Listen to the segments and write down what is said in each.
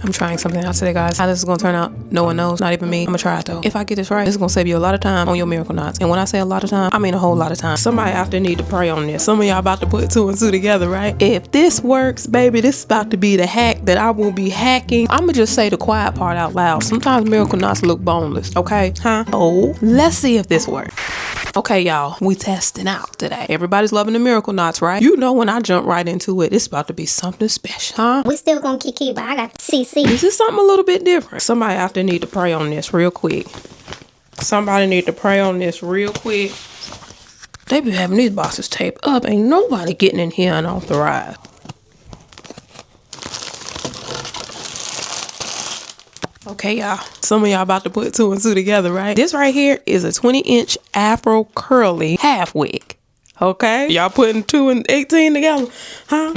I'm trying something out today, guys. How this is gonna turn out, no one knows, not even me. I'm gonna try it though. If I get this right, this is gonna save you a lot of time on your miracle knots. And when I say a lot of time, I mean a whole lot of time. Somebody out there need to pray on this. Some of y'all about to put 2 and 2 together, right? If this works, baby, this is about to be the hack that I will be hacking. I'm gonna just say the quiet part out loud. Sometimes miracle knots look boneless, okay? Oh, let's see if this works. Okay, y'all, we testing out today. Everybody's loving the miracle knots, right? You know when I jump right into it, it's about to be something special, We still gonna kiki, but I got CC. This is something a little bit different. Somebody out there need to pray on this real quick. Somebody need to pray on this real quick. They be having these boxes taped up. Ain't nobody getting in here unauthorized. Okay, y'all. Some of y'all about to put 2 and 2 together, right? This right here is a 20-inch Afro curly half wig. Okay? Y'all putting 2 and 18 together, huh?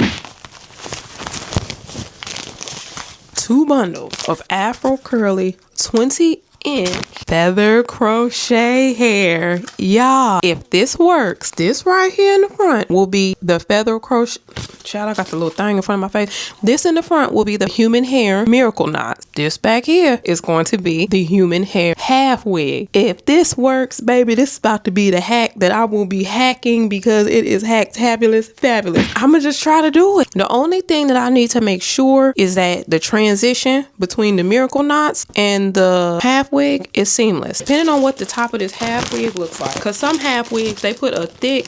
2 bundles of Afro curly 20-inch feather crochet hair. Y'all, if this works, this right here in the front will be the feather crochet. Child, I got the little thing in front of my face. This in the front will be the human hair miracle knot. This back here is going to be the human hair half wig. If this works, baby, this is about to be the hack that I will be hacking because it is hack-tabulous fabulous. I'ma just try to do it. The only thing that I need to make sure is that the transition between the miracle knots and the half wig is seamless, depending on what the top of this half wig looks like. Because some half wigs, they put a thick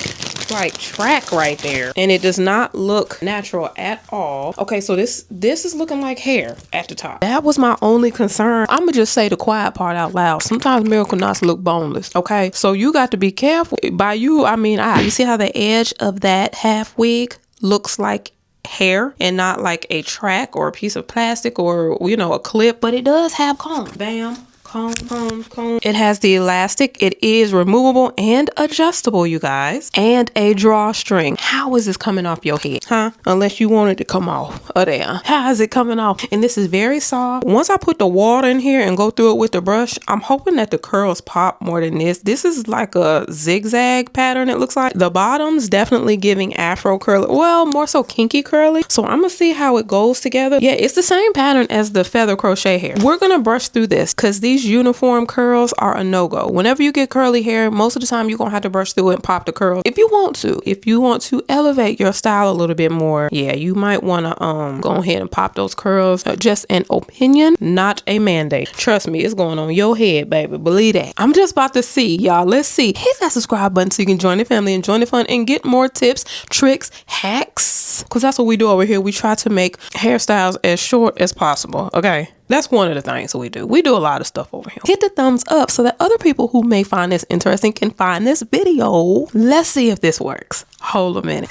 like track right there and it does not look natural at all. Okay, so this is looking like hair at the top. That was my only concern. I'm gonna just say the quiet part out loud. Sometimes miracle knots look boneless, okay? So you got to be careful. By you, I mean you see how the edge of that half wig looks like hair and not like a track or a piece of plastic or, you know, a clip, but it does have comb. Bam. Comb. It has the elastic. It is removable and adjustable, you guys, and a drawstring. How is this coming off your head, huh? Unless you want it to come off of there. How is it coming off? And this is very soft. Once I put the water in here and go through it with the brush, I'm hoping that the curls pop more than this. This is like a zigzag pattern. It looks like the bottom's definitely giving Afro curly, well, more so kinky curly. So I'm gonna see how it goes together. Yeah, it's the same pattern as the feather crochet hair. We're gonna brush through this because these uniform curls are a no-go. Whenever you get curly hair, most of the time you're gonna have to brush through it and pop the curl. If you want to elevate your style a little bit more, yeah, you might want to go ahead and pop those curls. Just an opinion, not a mandate. Trust me, it's going on your head, baby. Believe that. I'm just about to see, y'all. Let's see. Hit that subscribe button so you can join the family and join the fun and get more tips, tricks, hacks, because that's what we do over here. We try to make hairstyles as short as possible. Okay, that's one of the things we do. We do a lot of stuff over here. Hit the thumbs up so that other people who may find this interesting can find this video. Let's see if this works. Hold a minute.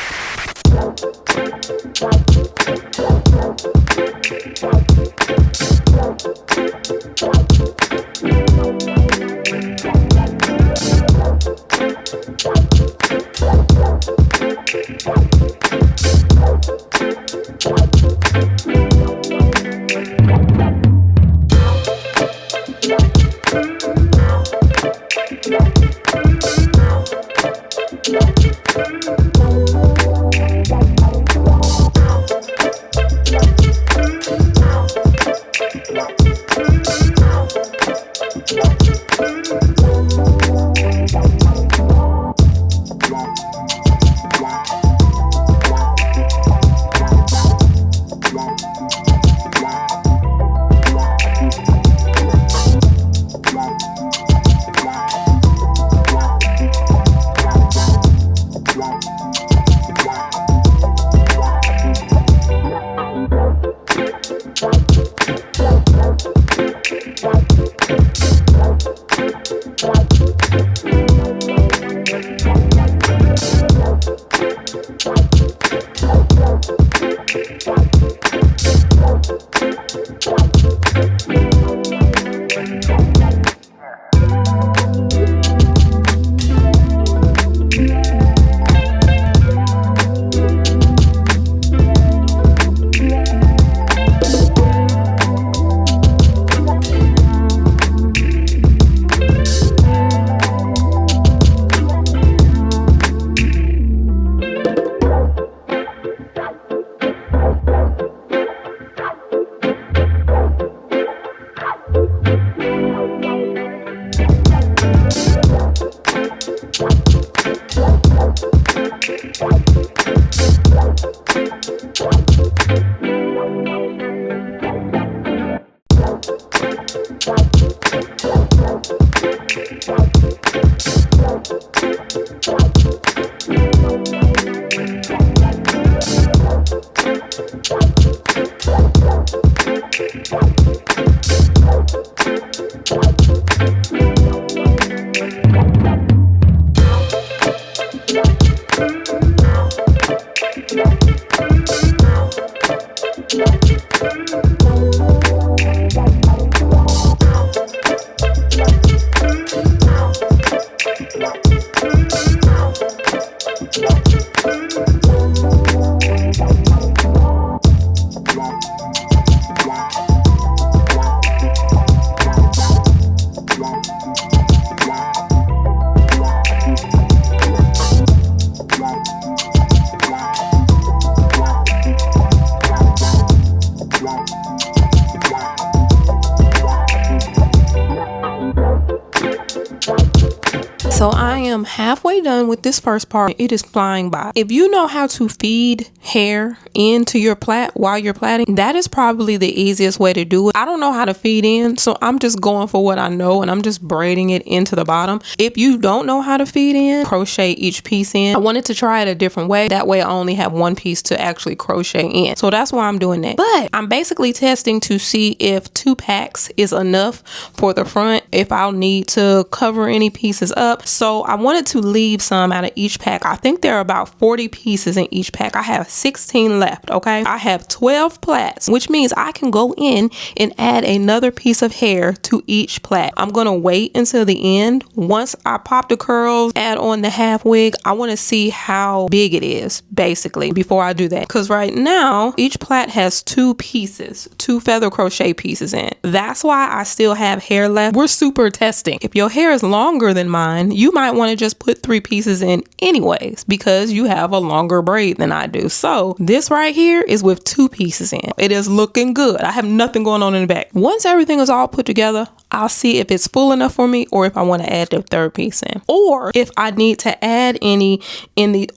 So I am halfway done with this first part. It is flying by. If you know how to feed hair into your plait while you're plaiting, that is probably the easiest way to do it. I don't know how to feed in, so I'm just going for what I know and I'm just braiding it into the bottom. If you don't know how to feed in, crochet each piece in. I wanted to try it a different way. That way I only have one piece to actually crochet in. So that's why I'm doing that. But I'm basically testing to see if 2 packs is enough for the front, if I'll need to cover any pieces up. So I wanted to leave some out of each pack. I think there are about 40 pieces in each pack. I have 16 left, okay? I have 12 plaits, which means I can go in and add another piece of hair to each plait. I'm gonna wait until the end. Once I pop the curls, add on the half wig, I wanna see how big it is, basically, before I do that. Because right now, each plait has 2 pieces, 2 feather crochet pieces in. That's why I still have hair left. We're super testing. If your hair is longer than mine, you might want to just put 3 pieces in anyways, because you have a longer braid than I do. So this right here is with 2 pieces in. It is looking good. I have nothing going on in the back. Once everything is all put together, I'll see if it's full enough for me or if I want to add the 3rd piece in, or if I need to add any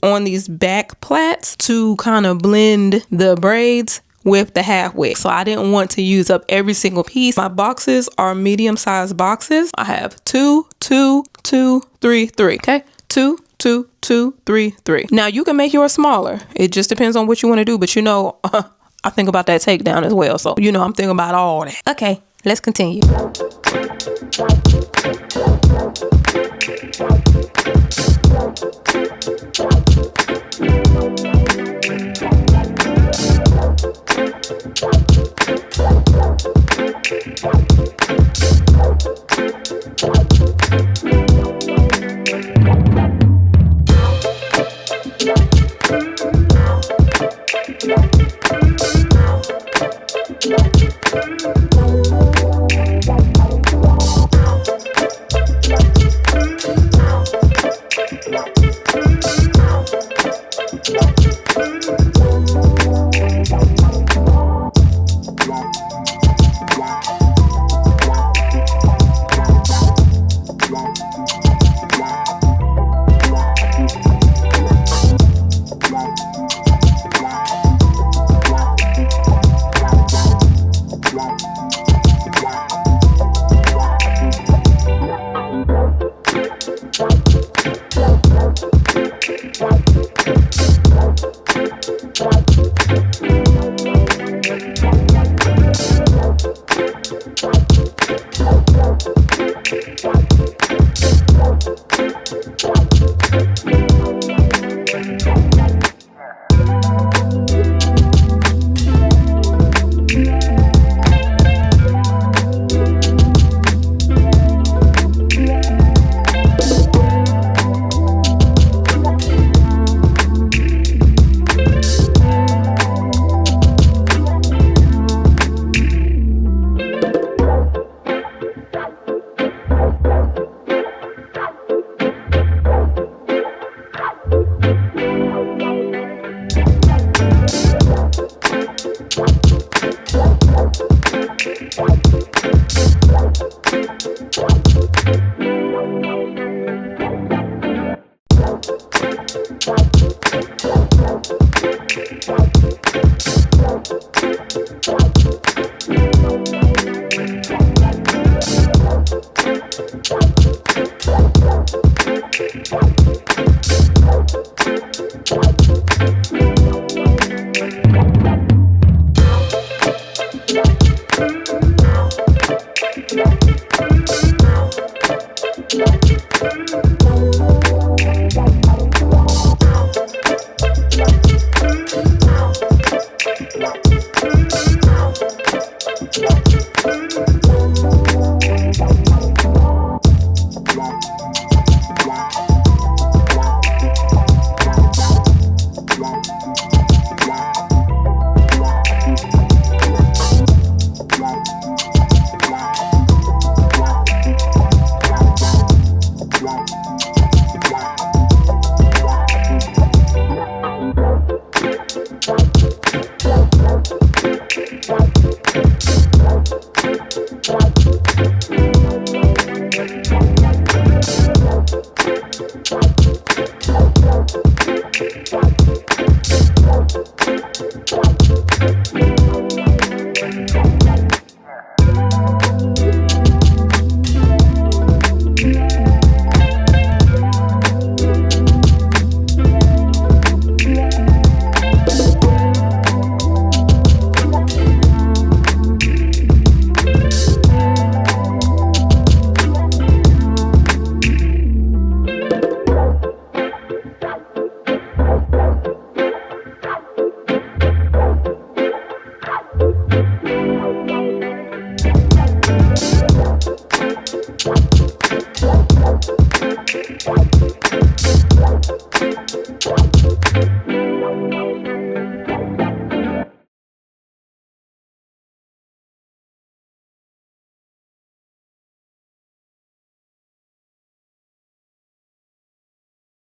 on these back plaits to kind of blend the braids with the half wig. So I didn't want to use up every single piece. My boxes are medium-sized boxes. I have 2, 2, 2, 3, 3. Okay, 2, 2, 2, 3, 3. Now you can make yours smaller. It just depends on what you want to do. But you know, I think about that takedown as well. So you know, I'm thinking about all that. Okay, let's continue.